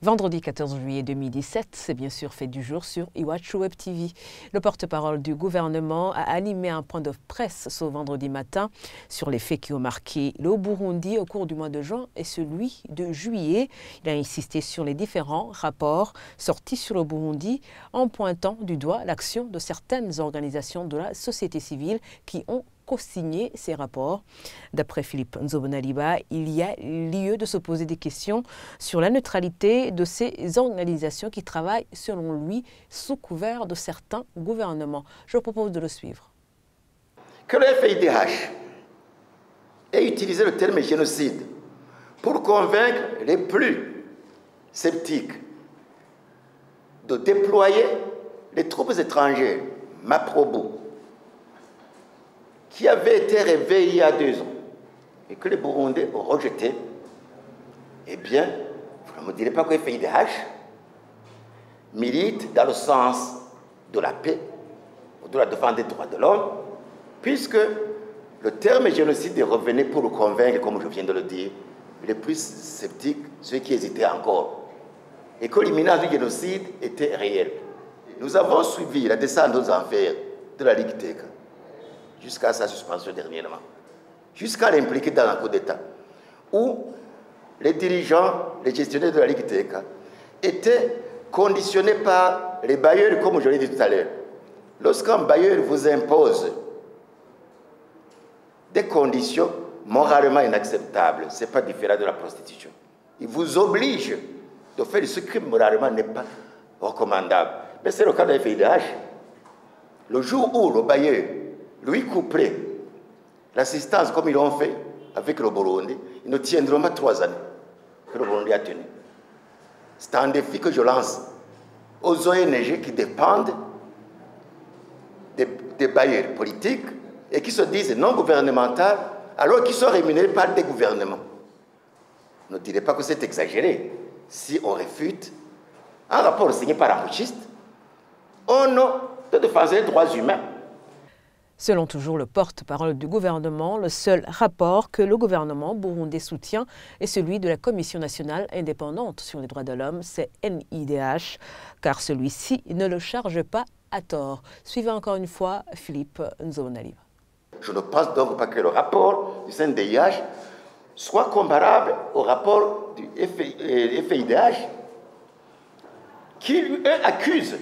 Vendredi 14 juillet 2017, c'est bien sûr fait du jour sur Iwachu Web TV. Le porte-parole du gouvernement a animé un point de presse ce vendredi matin sur les faits qui ont marqué le Burundi au cours du mois de juin et celui de juillet. Il a insisté sur les différents rapports sortis sur le Burundi en pointant du doigt l'action de certaines organisations de la société civile qui ont co-signé ces rapports. D'après Philippe Nzobonariba, il y a lieu de se poser des questions sur la neutralité de ces organisations qui travaillent, selon lui, sous couvert de certains gouvernements. Je vous propose de le suivre. Que le FIDH ait utilisé le terme génocide pour convaincre les plus sceptiques de déployer les troupes étrangères, Maprobo, qui avait été réveillé il y a 2 ans et que les Burundais ont rejeté, eh bien, vous ne me direz pas que le FIDH milite dans le sens de la paix, de la défense des droits de l'homme, puisque le terme génocide est revenu pour le convaincre, comme je viens de le dire, les plus sceptiques, ceux qui hésitaient encore, et que l'imminence du génocide était réelle. Nous avons suivi la descente aux enfers de la Ligue TEC jusqu'à sa suspension dernièrement, jusqu'à l'impliquer dans un coup d'État, où les dirigeants, les gestionnaires de la Ligue TEC étaient conditionnés par les bailleurs, comme je l'ai dit tout à l'heure. Lorsqu'un bailleur vous impose des conditions moralement inacceptables, ce n'est pas différent de la prostitution. Il vous oblige de faire ce qui moralement n'est pas recommandable. Mais c'est le cas de la FIDH. Le jour où le bailleur lui couperait l'assistance comme ils l'ont fait avec le Burundi, ils ne tiendront pas 3 années que le Burundi a tenu. C'est un défi que je lance aux ONG qui dépendent des bailleurs politiques et qui se disent non gouvernementales alors qu'ils sont rémunérés par des gouvernements. Ne direz pas que c'est exagéré si on réfute un rapport signé par un putschiste au nom de défense des droits humains. Selon toujours le porte-parole du gouvernement, le seul rapport que le gouvernement burundais soutient est celui de la Commission nationale indépendante sur les droits de l'homme, c'est NIDH, car celui-ci ne le charge pas à tort. Suivez encore une fois Philippe Nzobonariba. Je ne pense donc pas que le rapport du CNDH soit comparable au rapport du FIDH qui, lui, accuse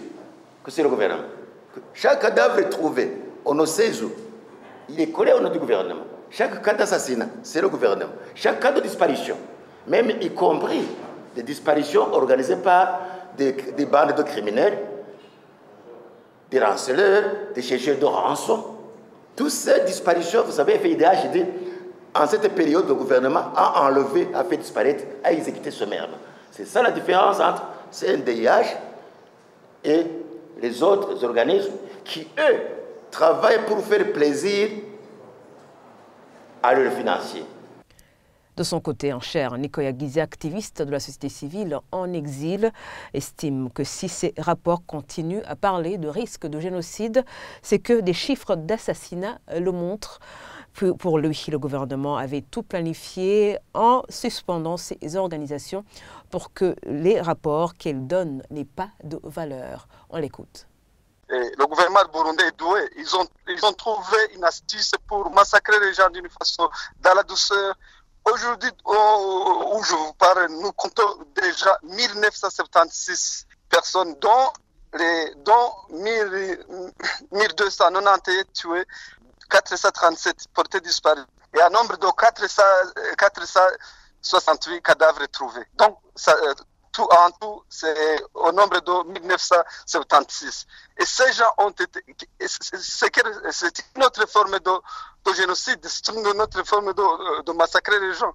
que c'est le gouvernement. Que chaque cadavre trouvé, on ne sait où, il est collé au nom du gouvernement. Chaque cas d'assassinat, c'est le gouvernement. Chaque cas de disparition, même y compris des disparitions organisées par des bandes de criminels, des ranceleurs, des chercheurs de rançon. Toutes ces disparitions, vous savez, FIDH dit, en cette période, le gouvernement a enlevé, a fait disparaître, a exécuté sommairement. C'est ça la différence entre CNDH et les autres organismes qui, eux, travaillent pour faire plaisir à leurs financiers. De son côté, en chair, Nicoya Gizé, activiste de la société civile en exil, estime que si ces rapports continuent à parler de risque de génocide, c'est que des chiffres d'assassinats le montrent. Pour lui, le gouvernement avait tout planifié en suspendant ces organisations pour que les rapports qu'elles donnent n'aient pas de valeur. On l'écoute. Le gouvernement burundais est doué. Ils ont trouvé une astuce pour massacrer les gens d'une façon dans la douceur. Aujourd'hui, où je vous parle, nous comptons déjà 1976 personnes, dont 1291 tués, 437 portés disparus et un nombre de 468 cadavres trouvés. Donc, tout en tout, c'est au nombre de 1976. Et ces gens ont été... C'est une autre forme de génocide, c'est une autre forme de massacrer les gens.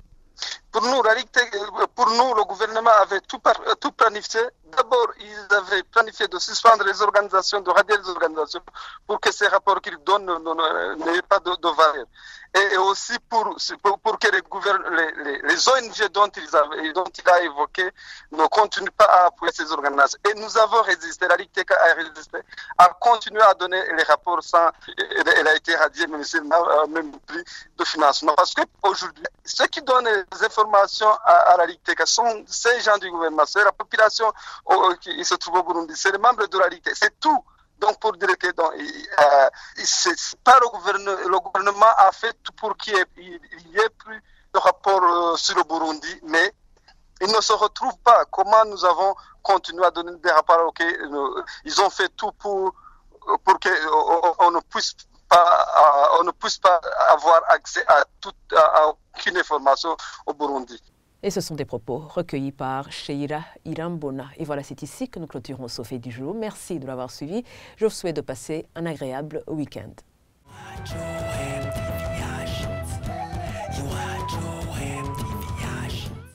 Pour nous, le gouvernement avait tout planifié d'abord, ils avaient planifié de suspendre les organisations, de radier les organisations pour que ces rapports qu'ils donnent n'aient pas de valeur. Et aussi pour que les ONG dont il a évoqué ne continuent pas à appuyer ces organisations. Et nous avons résisté, la Ligue TK a résisté, a continué à donner les rapports sans, elle a été radiée, mais c'est même prix de financement. Parce qu'aujourd'hui, ceux qui donnent les informations à la Ligue TK sont ces gens du gouvernement, c'est la population qui se trouve au Burundi, c'est les membres de la Ligue TK, c'est tout. Donc, pour dire que c'est pas le gouvernement a fait tout pour qu'il y ait plus de rapports sur le Burundi, mais il ne se retrouve pas. Comment nous avons continué à donner des rapports? Ils ont fait tout pour qu'on ne puisse pas avoir accès à aucune information au Burundi. Et ce sont des propos recueillis par Sheila Irambona. Et voilà, c'est ici que nous clôturons ce fait du jour. Merci de l'avoir suivi. Je vous souhaite de passer un agréable week-end.